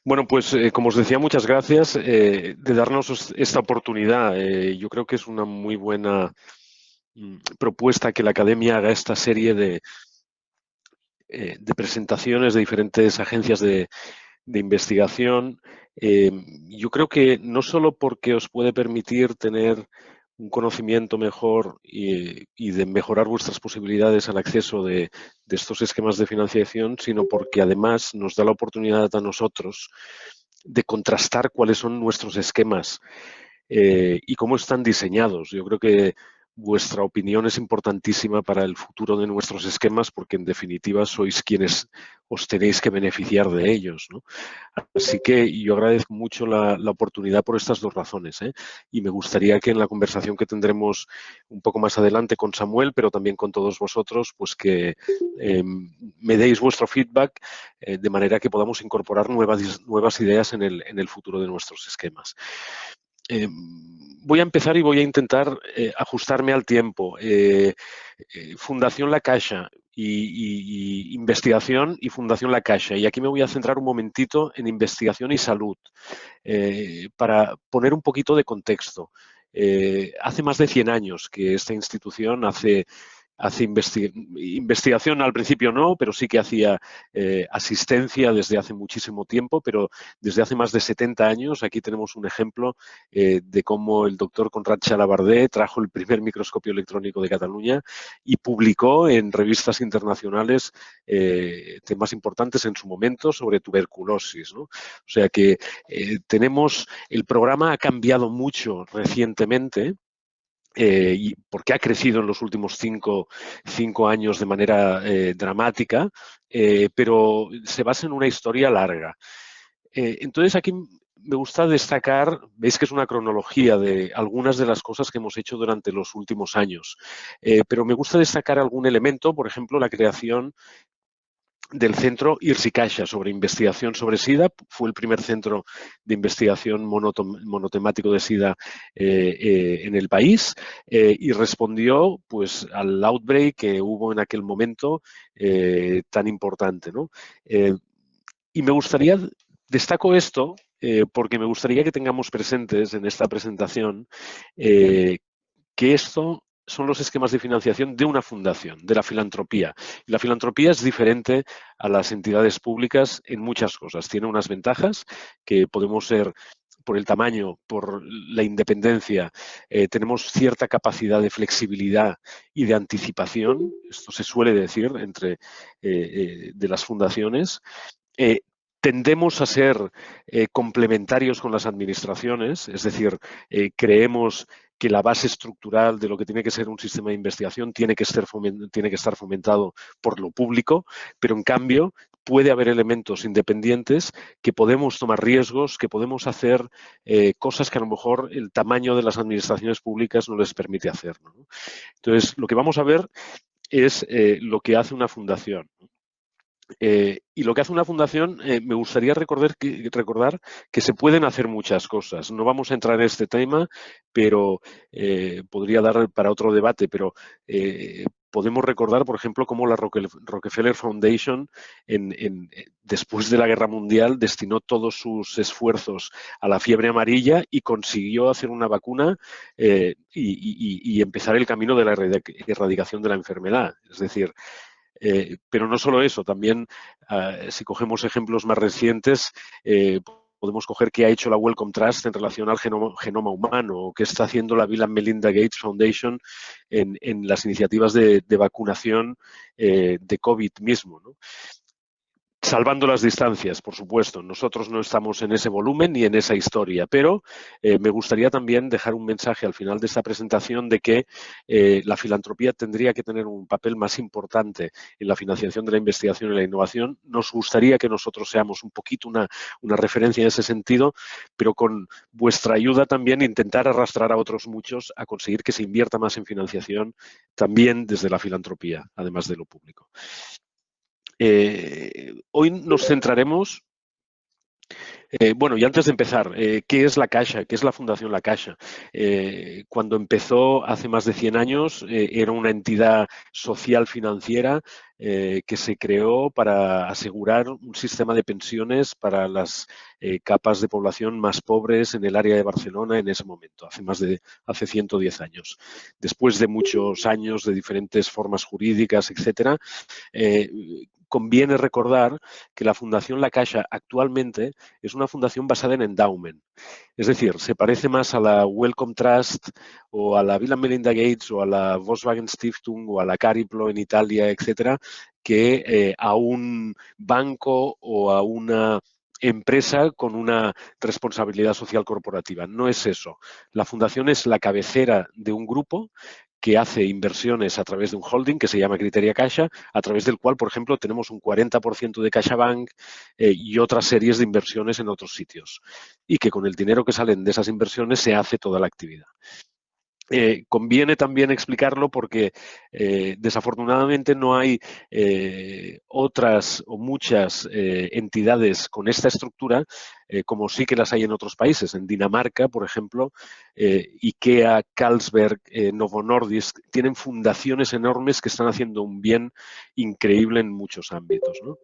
Bueno, pues como os decía, muchas gracias de darnos esta oportunidad. Yo creo que es una muy buena propuesta que la Academia haga esta serie de presentaciones de diferentes agencias de investigación. Eh, yo creo que no solo porque os puede permitir tener un conocimiento mejor y de mejorar vuestras posibilidades al acceso de estos esquemas de financiación, sino porque además nos da la oportunidad a nosotros de contrastar cuáles son nuestros esquemas y cómo están diseñados. Yo creo que vuestra opinión es importantísima para el futuro de nuestros esquemas porque, en definitiva, sois quienes os tenéis que beneficiar de ellos, ¿no? Así que yo agradezco mucho la oportunidad por estas dos razones, ¿eh? Y me gustaría que en la conversación que tendremos un poco más adelante con Samuel, pero también con todos vosotros, pues que me deis vuestro feedback de manera que podamos incorporar nuevas ideas en el futuro de nuestros esquemas. Voy a empezar y voy a intentar ajustarme al tiempo. Fundación La Caixa y investigación y Fundación La Caixa. Y aquí me voy a centrar un momentito en investigación y salud para poner un poquito de contexto. Hace más de 100 años que esta institución hace investigación, al principio no, pero sí que hacía asistencia desde hace muchísimo tiempo, pero desde hace más de 70 años. Aquí tenemos un ejemplo de cómo el doctor Conrad Xalabarder trajo el primer microscopio electrónico de Cataluña y publicó en revistas internacionales temas importantes en su momento sobre tuberculosis, ¿no? O sea que el programa ha cambiado mucho recientemente, y porque ha crecido en los últimos cinco años de manera dramática, pero se basa en una historia larga. Entonces, aquí me gusta destacar, veis que es una cronología de algunas de las cosas que hemos hecho durante los últimos años, pero me gusta destacar algún elemento, por ejemplo, la creación del centro IRSI Caixa sobre investigación sobre SIDA. Fue el primer centro de investigación monotemático de SIDA en el país y respondió pues al outbreak que hubo en aquel momento tan importante, ¿no? Y me gustaría, destaco esto porque me gustaría que tengamos presentes en esta presentación que esto son los esquemas de financiación de una fundación, de la filantropía. Y la filantropía es diferente a las entidades públicas en muchas cosas. Tiene unas ventajas que podemos ser por el tamaño, por la independencia, tenemos cierta capacidad de flexibilidad y de anticipación, esto se suele decir de las fundaciones. Eh, Tendemos a ser complementarios con las administraciones, es decir, creemos que la base estructural de lo que tiene que ser un sistema de investigación tiene que estar fomentado por lo público, pero en cambio puede haber elementos independientes que podemos tomar riesgos, que podemos hacer cosas que a lo mejor el tamaño de las administraciones públicas no les permite hacer, ¿no? Entonces, lo que vamos a ver es lo que hace una fundación. Y lo que hace una fundación, me gustaría recordar que se pueden hacer muchas cosas. No vamos a entrar en este tema, pero podría dar para otro debate, pero podemos recordar, por ejemplo, cómo la Rockefeller Foundation, después de la Guerra Mundial, destinó todos sus esfuerzos a la fiebre amarilla y consiguió hacer una vacuna y empezar el camino de la erradicación de la enfermedad. Es decir, pero no solo eso, también si cogemos ejemplos más recientes, podemos coger qué ha hecho la Wellcome Trust en relación al genoma humano o qué está haciendo la Bill and Melinda Gates Foundation en las iniciativas de vacunación de COVID mismo, ¿no? Salvando las distancias, por supuesto. Nosotros no estamos en ese volumen ni en esa historia, pero me gustaría también dejar un mensaje al final de esta presentación de que la filantropía tendría que tener un papel más importante en la financiación de la investigación y la innovación. Nos gustaría que nosotros seamos un poquito una referencia en ese sentido, pero con vuestra ayuda también intentar arrastrar a otros muchos a conseguir que se invierta más en financiación también desde la filantropía, además de lo público. Hoy nos centraremos Bueno, y antes de empezar, ¿qué es la Caixa? ¿Qué es la Fundación La Caixa? Cuando empezó hace más de 100 años, era una entidad social financiera que se creó para asegurar un sistema de pensiones para las capas de población más pobres en el área de Barcelona en ese momento, hace 110 años. Después de muchos años de diferentes formas jurídicas, etcétera, conviene recordar que la Fundación La Caixa actualmente es una fundación basada en endowment. Es decir, se parece más a la Wellcome Trust o a la Bill and Melinda Gates o a la Volkswagen Stiftung o a la Cariplo en Italia, etcétera, que a un banco o a una empresa con una responsabilidad social corporativa. No es eso. La fundación es la cabecera de un grupo que hace inversiones a través de un holding que se llama Criteria Caixa, a través del cual, por ejemplo, tenemos un 40% de CaixaBank y otras series de inversiones en otros sitios. Y que con el dinero que salen de esas inversiones se hace toda la actividad. Conviene también explicarlo porque desafortunadamente no hay otras o muchas entidades con esta estructura como sí que las hay en otros países. En Dinamarca, por ejemplo, IKEA, Carlsberg, Novo Nordisk tienen fundaciones enormes que están haciendo un bien increíble en muchos ámbitos, ¿no?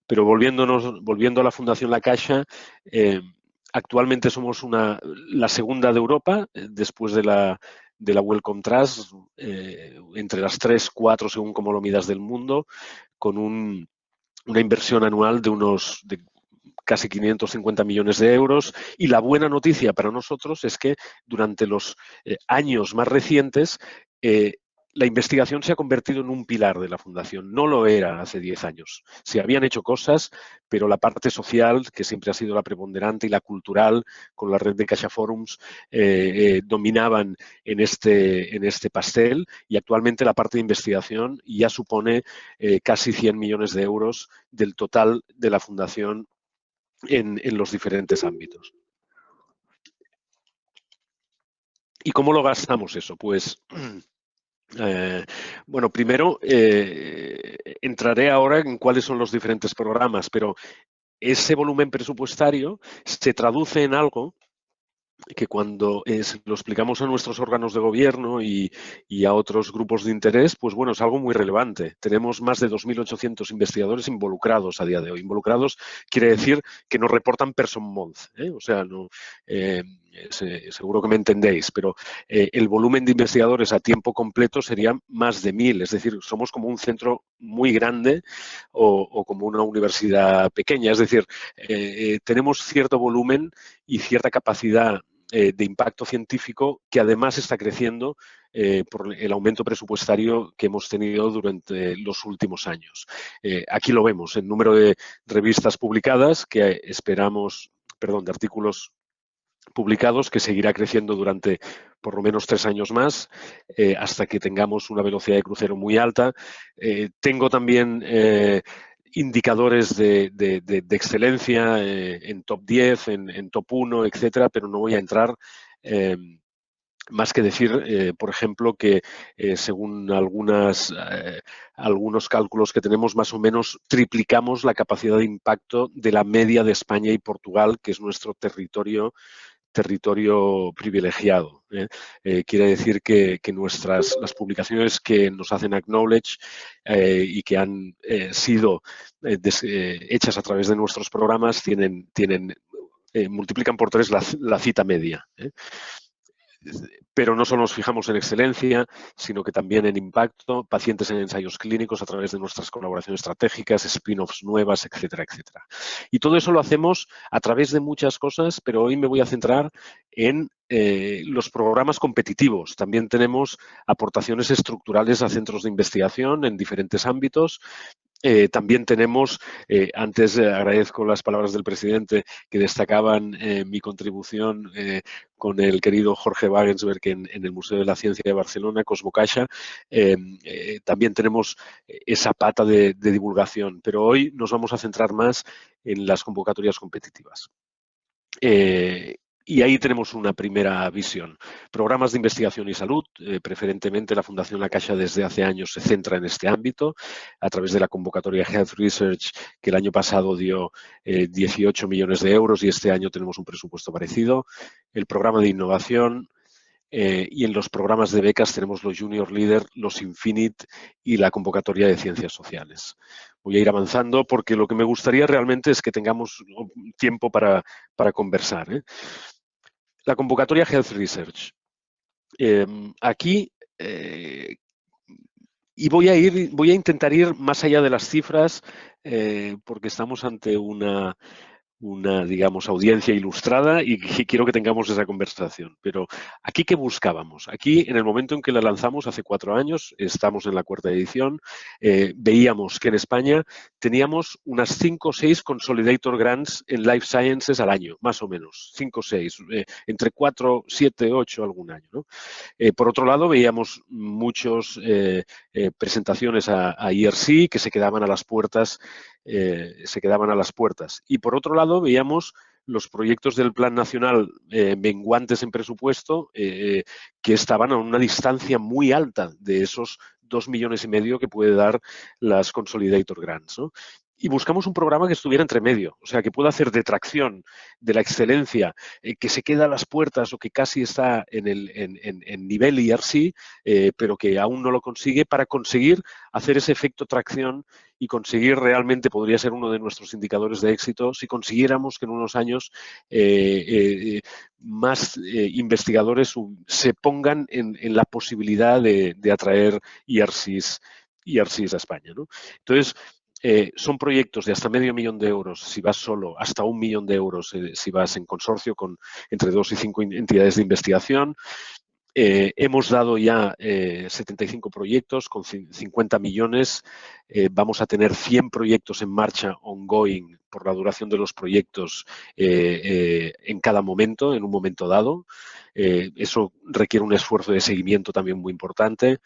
Pero volviendo a la Fundación La Caixa, actualmente somos la segunda de Europa, después de la Wellcome Trust, entre las 3, 4, según como lo midas del mundo, con una inversión anual de casi 550 millones de euros. Y la buena noticia para nosotros es que durante los años más recientes, la investigación se ha convertido en un pilar de la Fundación. No lo era hace 10 años. Se habían hecho cosas, pero la parte social, que siempre ha sido la preponderante, y la cultural, con la red de Caixa Forums, dominaban en este pastel, y actualmente la parte de investigación ya supone casi 100 millones de euros del total de la Fundación en los diferentes ámbitos. ¿Y cómo lo gastamos eso? Pues bueno, primero entraré ahora en cuáles son los diferentes programas, pero ese volumen presupuestario se traduce en algo que cuando lo explicamos a nuestros órganos de gobierno y a otros grupos de interés, pues bueno, es algo muy relevante. Tenemos más de 2.800 investigadores involucrados a día de hoy. Involucrados quiere decir que nos reportan person month, o sea, no, seguro que me entendéis, pero el volumen de investigadores a tiempo completo sería más de 1.000, es decir, somos como un centro muy grande o como una universidad pequeña, es decir, tenemos cierto volumen y cierta capacidad de impacto científico que además está creciendo por el aumento presupuestario que hemos tenido durante los últimos años. Aquí lo vemos, el número de revistas publicadas que esperamos, perdón, de artículos publicados que seguirá creciendo durante por lo menos 3 años más hasta que tengamos una velocidad de crucero muy alta. Tengo también indicadores de excelencia en top 10, en top 1, etcétera, pero no voy a entrar más que decir, por ejemplo, que según algunos cálculos que tenemos, más o menos triplicamos la capacidad de impacto de la media de España y Portugal, que es nuestro territorio privilegiado. Quiere decir que las publicaciones que nos hacen acknowledge y que han sido hechas a través de nuestros programas multiplican por 3 la cita media. Pero no solo nos fijamos en excelencia, sino que también en impacto, pacientes en ensayos clínicos a través de nuestras colaboraciones estratégicas, spin-offs nuevas, etcétera, etcétera. Y todo eso lo hacemos a través de muchas cosas, pero hoy me voy a centrar en los programas competitivos. También tenemos aportaciones estructurales a centros de investigación en diferentes ámbitos. También tenemos, antes agradezco las palabras del presidente que destacaban mi contribución con el querido Jorge Wagensberg en el Museo de la Ciencia de Barcelona, Cosmocaixa. También tenemos esa pata de divulgación, pero hoy nos vamos a centrar más en las convocatorias competitivas. Y ahí tenemos una primera visión. Programas de investigación y salud, preferentemente la Fundación La Caixa desde hace años se centra en este ámbito a través de la convocatoria Health Research, que el año pasado dio 18 millones de euros y este año tenemos un presupuesto parecido. El programa de innovación, y en los programas de becas tenemos los Junior Leader, los Infinite y la convocatoria de Ciencias Sociales. Voy a ir avanzando porque lo que me gustaría realmente es que tengamos tiempo para conversar, ¿eh? La convocatoria Health Research. Aquí, y voy a intentar ir más allá de las cifras, porque estamos ante una, digamos, audiencia ilustrada y quiero que tengamos esa conversación. Pero aquí, ¿qué buscábamos? Aquí, en el momento en que la lanzamos hace 4 años, estamos en la 4ª edición, veíamos que en España teníamos unas 5 o 6 Consolidator Grants en Life Sciences al año, más o menos, 5 o 6, entre 4, 7, 8 algún año, ¿no? Por otro lado, veíamos muchas presentaciones a ERC que se quedaban a las puertas. Y por otro lado, veíamos los proyectos del Plan Nacional menguantes en presupuesto que estaban a una distancia muy alta de esos 2,5 millones que puede dar las Consolidator Grants, ¿no? Y buscamos un programa que estuviera entre medio, o sea, que pueda hacer de tracción de la excelencia, que se queda a las puertas o que casi está en nivel ERC, pero que aún no lo consigue, para conseguir hacer ese efecto tracción y conseguir realmente, podría ser uno de nuestros indicadores de éxito, si consiguiéramos que en unos años más investigadores se pongan en la posibilidad de atraer ERCs a España, ¿no? Entonces, son proyectos de hasta €500,000 si vas solo, hasta €1,000,000 si vas en consorcio con entre 2 y 5 entidades de investigación. Hemos dado ya 75 proyectos con 50 millones. Vamos a tener 100 proyectos en marcha ongoing por la duración de los proyectos en cada momento, en un momento dado. Eso requiere un esfuerzo de seguimiento también muy importante.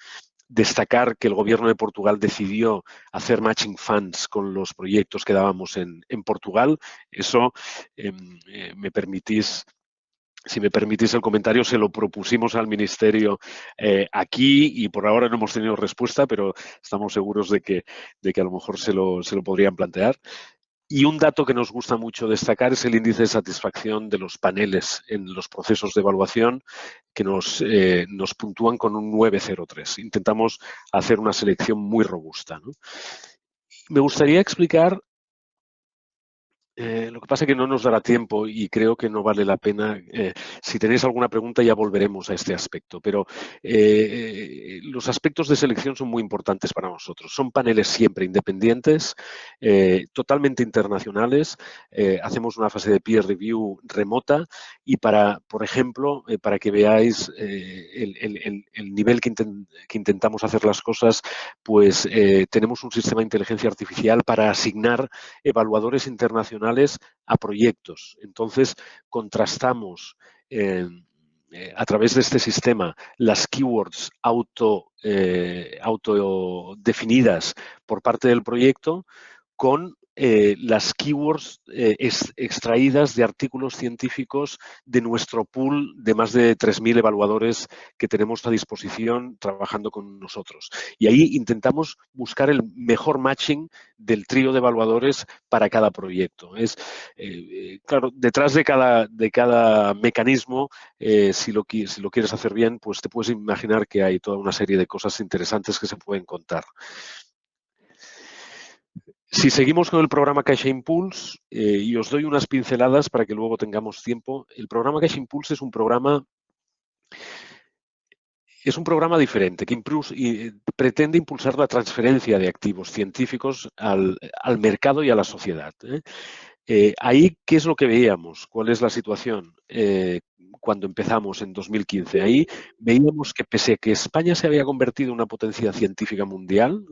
Destacar que el Gobierno de Portugal decidió hacer matching funds con los proyectos que dábamos en Portugal. Eso, si me permitís el comentario, se lo propusimos al Ministerio aquí y por ahora no hemos tenido respuesta, pero estamos seguros de que a lo mejor se lo podrían plantear. Y un dato que nos gusta mucho destacar es el índice de satisfacción de los paneles en los procesos de evaluación, que nos puntúan con un 9,03. Intentamos hacer una selección muy robusta, ¿no? Me gustaría explicar, lo que pasa es que no nos dará tiempo y creo que no vale la pena. Si tenéis alguna pregunta ya volveremos a este aspecto, pero los aspectos de selección son muy importantes para nosotros. Son paneles siempre independientes, totalmente internacionales. Hacemos una fase de peer review remota y por ejemplo, para que veáis el nivel que intentamos hacer las cosas, pues tenemos un sistema de inteligencia artificial para asignar evaluadores internacionales a proyectos. Entonces, contrastamos a través de este sistema las keywords autodefinidas por parte del proyecto con las keywords extraídas de artículos científicos de nuestro pool de más de 3.000 evaluadores que tenemos a disposición trabajando con nosotros. Y ahí intentamos buscar el mejor matching del trío de evaluadores para cada proyecto. Claro, detrás de cada mecanismo, si lo quieres hacer bien, pues te puedes imaginar que hay toda una serie de cosas interesantes que se pueden contar. Si seguimos con el programa Caixa Impulse, y os doy unas pinceladas para que luego tengamos tiempo, el programa Caixa Impulse es un programa diferente que pretende impulsar la transferencia de activos científicos al mercado y a la sociedad. Ahí, ¿qué es lo que veíamos? ¿Cuál es la situación? Cuando empezamos en 2015, ahí veíamos que pese a que España se había convertido en una potencia científica mundial,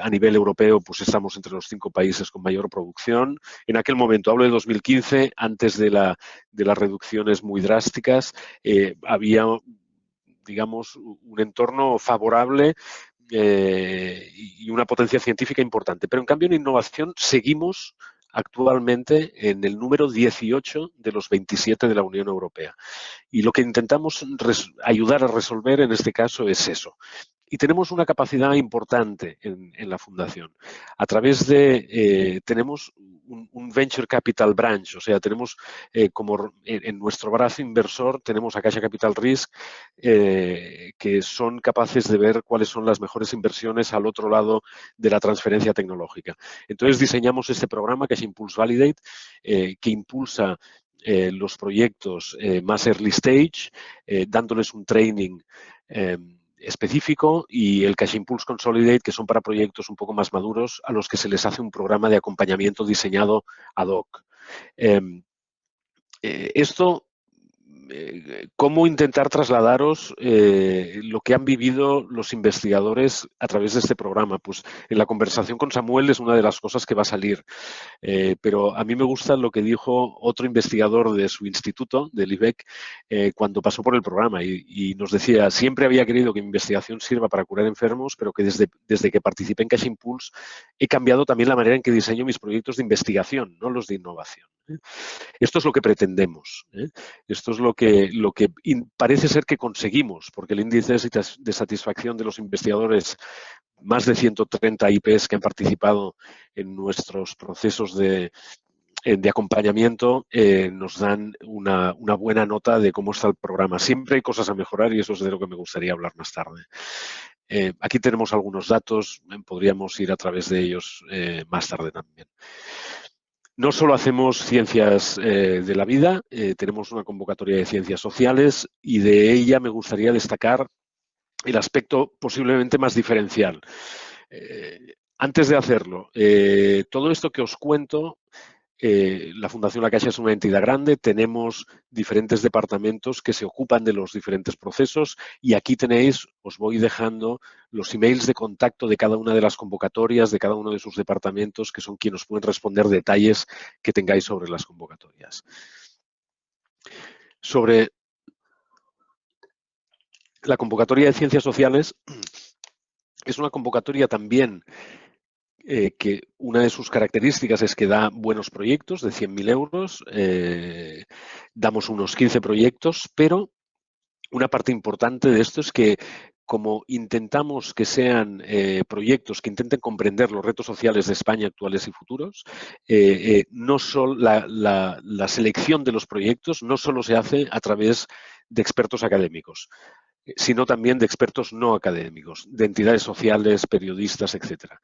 a nivel europeo pues estamos entre los 5 países con mayor producción. En aquel momento, hablo de 2015, antes de las reducciones muy drásticas, había, digamos, un entorno favorable y una potencia científica importante. Pero en cambio en innovación seguimos actualmente en el número 18 de los 27 de la Unión Europea. Y lo que intentamos ayudar a resolver en este caso es eso. Y tenemos una capacidad importante en la fundación. A través de, tenemos un Venture Capital Branch, o sea, tenemos como en nuestro brazo inversor, tenemos a Caixa Capital Risk, que son capaces de ver cuáles son las mejores inversiones al otro lado de la transferencia tecnológica. Entonces diseñamos este programa que es Impulse Validate, que impulsa los proyectos más early stage, dándoles un training específico, y el Cash Impulse Consolidate, que son para proyectos un poco más maduros a los que se les hace un programa de acompañamiento diseñado ad hoc. Esto, ¿cómo intentar trasladaros lo que han vivido los investigadores a través de este programa? Pues en la conversación con Samuel es una de las cosas que va a salir. Pero a mí me gusta lo que dijo otro investigador de su instituto, del IBEC, cuando pasó por el programa y nos decía, siempre había querido que mi investigación sirva para curar enfermos, pero que desde que participé en Cash Impulse he cambiado también la manera en que diseño mis proyectos de investigación, no los de innovación. Esto es lo que pretendemos. Esto es lo que parece ser que conseguimos, porque el índice de satisfacción de los investigadores, más de 130 IPs que han participado en nuestros procesos de acompañamiento, nos dan una buena nota de cómo está el programa. Siempre hay cosas a mejorar y eso es de lo que me gustaría hablar más tarde. Aquí tenemos algunos datos, podríamos ir a través de ellos más tarde también. No solo hacemos ciencias de la vida, tenemos una convocatoria de ciencias sociales y de ella me gustaría destacar el aspecto posiblemente más diferencial. Antes de hacerlo, todo esto que os cuento, la Fundación La Caixa es una entidad grande, tenemos diferentes departamentos que se ocupan de los diferentes procesos y aquí tenéis, os voy dejando los emails de contacto de cada una de las convocatorias, de cada uno de sus departamentos, que son quienes os pueden responder detalles que tengáis sobre las convocatorias. Sobre la convocatoria de Ciencias Sociales, es una convocatoria también que una de sus características es que da buenos proyectos de 100.000 euros, damos unos 15 proyectos, pero una parte importante de esto es que como intentamos que sean proyectos que intenten comprender los retos sociales de España actuales y futuros, no solo la selección de los proyectos no solo se hace a través de expertos académicos, sino también de expertos no académicos, de entidades sociales, periodistas, etcétera.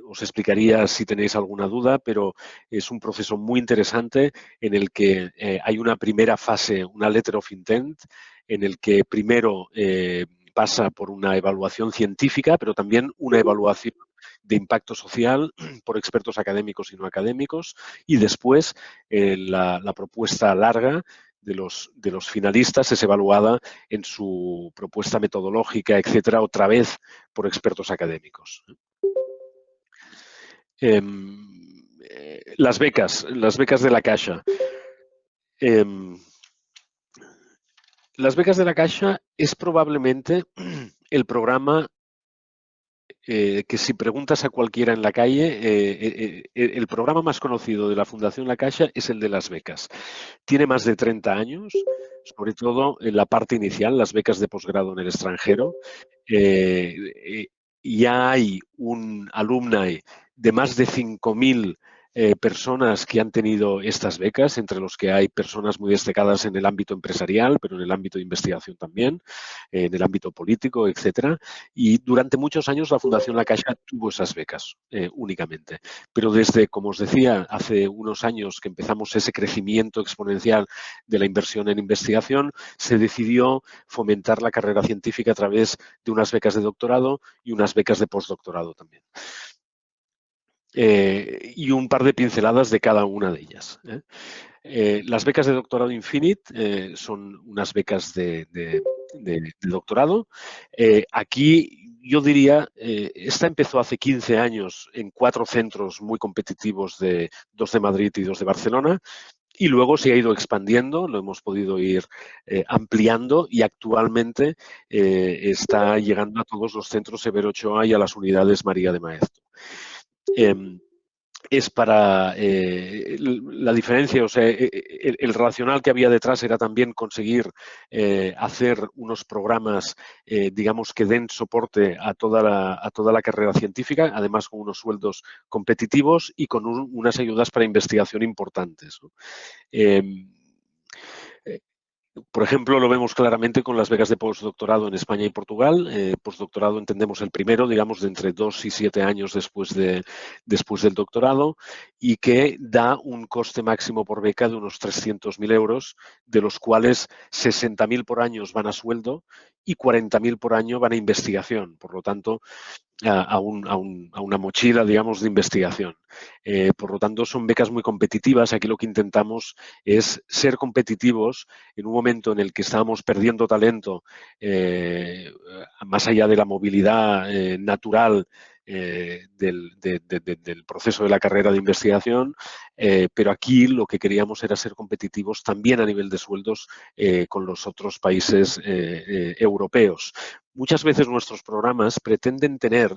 Os explicaría si tenéis alguna duda, pero es un proceso muy interesante en el que hay una primera fase, una letter of intent, en el que primero pasa por una evaluación científica, pero también una evaluación de impacto social por expertos académicos y no académicos, y después la propuesta larga de los finalistas es evaluada en su propuesta metodológica, etcétera, otra vez por expertos académicos. Las becas de la Caixa. Las becas de la Caixa es probablemente el programa que si preguntas a cualquiera en la calle, el programa más conocido de la Fundación La Caixa es el de las becas. Tiene más de 30 años, sobre todo en la parte inicial, las becas de posgrado en el extranjero. Ya hay un alumni de más de 5.000 personas que han tenido estas becas, entre los que hay personas muy destacadas en el ámbito empresarial, pero en el ámbito de investigación también, en el ámbito político, etcétera. Y durante muchos años la Fundación La Caixa tuvo esas becas únicamente. Pero desde, como os decía, hace unos años que empezamos ese crecimiento exponencial de la inversión en investigación, se decidió fomentar la carrera científica a través de unas becas de doctorado y unas becas de postdoctorado también. Y un par de pinceladas de cada una de ellas. Las becas de doctorado Infinite son unas becas de doctorado. Aquí yo diría, esta empezó hace 15 años en 4 centros muy competitivos, 2 de Madrid y 2 de Barcelona, y luego se ha ido expandiendo, lo hemos podido ir ampliando y actualmente está llegando a todos los centros Severo Ochoa y a las unidades María de Maeztu. es para la diferencia, o sea, el racional que había detrás era también conseguir hacer unos programas, digamos, que den soporte a toda la carrera científica, además con unos sueldos competitivos y con unas ayudas para investigación importantes, ¿no? Eh, por ejemplo, lo vemos claramente con las becas de postdoctorado en España y Portugal. Postdoctorado entendemos el primero, digamos, de entre 2 y 7 años después del doctorado, y que da un coste máximo por beca de unos 300.000 euros, de los cuales 60.000 por año van a sueldo y 40.000 por año van a investigación. Por lo tanto, a una mochila, digamos, de investigación. Por lo tanto, son becas muy competitivas. Aquí lo que intentamos es ser competitivos en un momento en el que estábamos perdiendo talento, más allá de la movilidad natural del proceso de la carrera de investigación, pero aquí lo que queríamos era ser competitivos también a nivel de sueldos con los otros países europeos. Muchas veces nuestros programas pretenden tener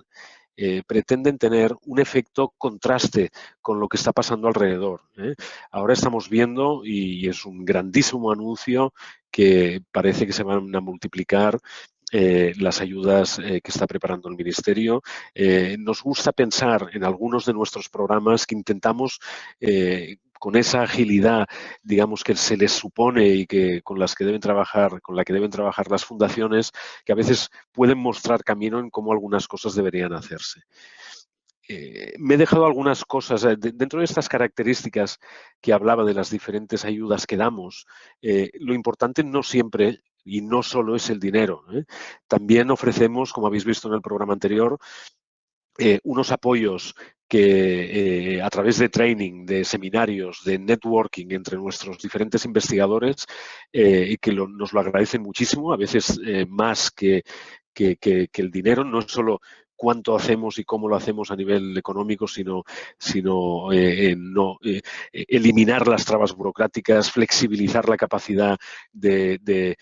un efecto contraste con lo que está pasando alrededor. Ahora estamos viendo, y es un grandísimo anuncio, que parece que se van a multiplicar las ayudas que está preparando el Ministerio. Nos gusta pensar en algunos de nuestros programas que intentamos con esa agilidad, digamos, que se les supone y que con la que deben trabajar las fundaciones, que a veces pueden mostrar camino en cómo algunas cosas deberían hacerse. Me he dejado algunas cosas dentro de estas características que hablaba de las diferentes ayudas que damos. Lo importante no siempre y no solo es el dinero. También ofrecemos, como habéis visto en el programa anterior, unos apoyos que a través de training, de seminarios, de networking entre nuestros diferentes investigadores, y que nos lo agradecen muchísimo, a veces más que el dinero. No es solo cuánto hacemos y cómo lo hacemos a nivel económico, sino eliminar las trabas burocráticas, flexibilizar la capacidad de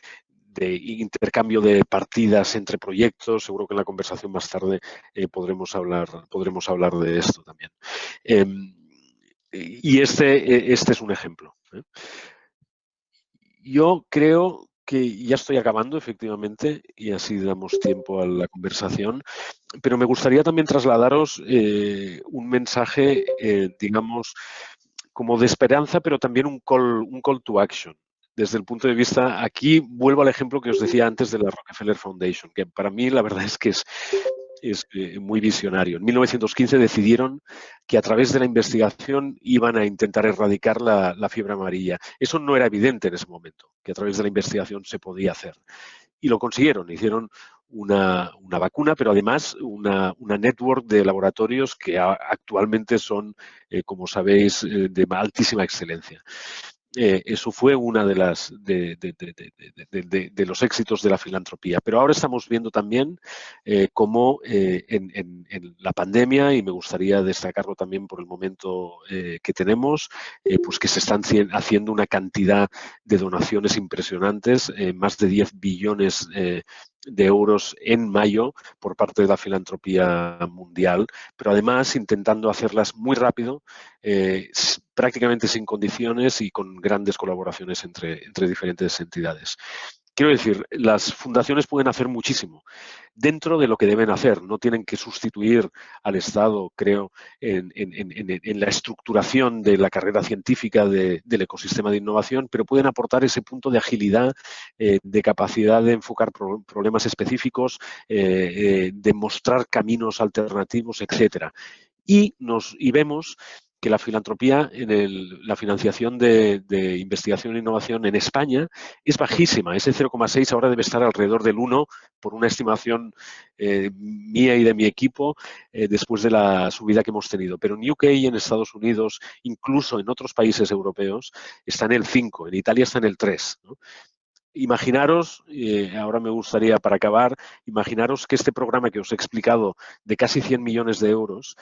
intercambio de partidas entre proyectos. Seguro que en la conversación más tarde podremos hablar de esto también. Y este es un ejemplo. Yo creo que ya estoy acabando, efectivamente, y así damos tiempo a la conversación, pero me gustaría también trasladaros un mensaje, digamos, como de esperanza, pero también un call to action. Desde el punto de vista, aquí vuelvo al ejemplo que os decía antes de la Rockefeller Foundation, que para mí la verdad es que es muy visionario. En 1915 decidieron que a través de la investigación iban a intentar erradicar la fiebre amarilla. Eso no era evidente en ese momento, que a través de la investigación se podía hacer. Y lo consiguieron, hicieron una vacuna, pero además una network de laboratorios que actualmente son, como sabéis, de altísima excelencia. Eso fue una de los éxitos de la filantropía. Pero ahora estamos viendo también cómo en la pandemia, y me gustaría destacarlo también por el momento que tenemos, pues que se están haciendo una cantidad de donaciones impresionantes, más de 10 billones de euros en mayo por parte de la filantropía mundial, pero además intentando hacerlas muy rápido, prácticamente sin condiciones y con grandes colaboraciones entre diferentes entidades. Quiero decir, las fundaciones pueden hacer muchísimo dentro de lo que deben hacer. No tienen que sustituir al Estado, creo, en la estructuración de la carrera científica del ecosistema de innovación, pero pueden aportar ese punto de agilidad, de capacidad de enfocar problemas específicos, de mostrar caminos alternativos, etcétera. Y vemos que la filantropía la financiación de investigación e innovación en España es bajísima. Ese 0,6 ahora debe estar alrededor del 1 por una estimación mía y de mi equipo después de la subida que hemos tenido. Pero en UK, en Estados Unidos, incluso en otros países europeos, está en el 5, en Italia está en el 3, ¿no? Imaginaros, ahora me gustaría para acabar, imaginaros que este programa que os he explicado de casi 100 millones de euros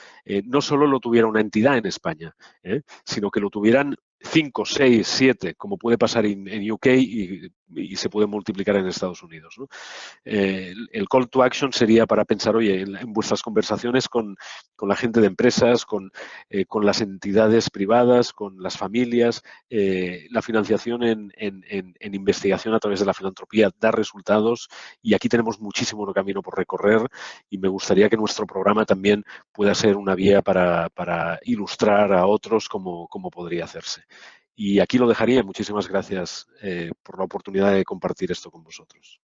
no solo lo tuviera una entidad en España, sino que lo tuvieran 5, 6, 7, como puede pasar en UK y se puede multiplicar en Estados Unidos, ¿no? El call to action sería para pensar, oye, en vuestras conversaciones con la gente de empresas, con las entidades privadas, con las familias, la financiación en investigación a través de la filantropía da resultados y aquí tenemos muchísimo camino por recorrer y me gustaría que nuestro programa también pueda ser una vía para ilustrar a otros cómo podría hacerse. Y aquí lo dejaría. Muchísimas gracias por la oportunidad de compartir esto con vosotros.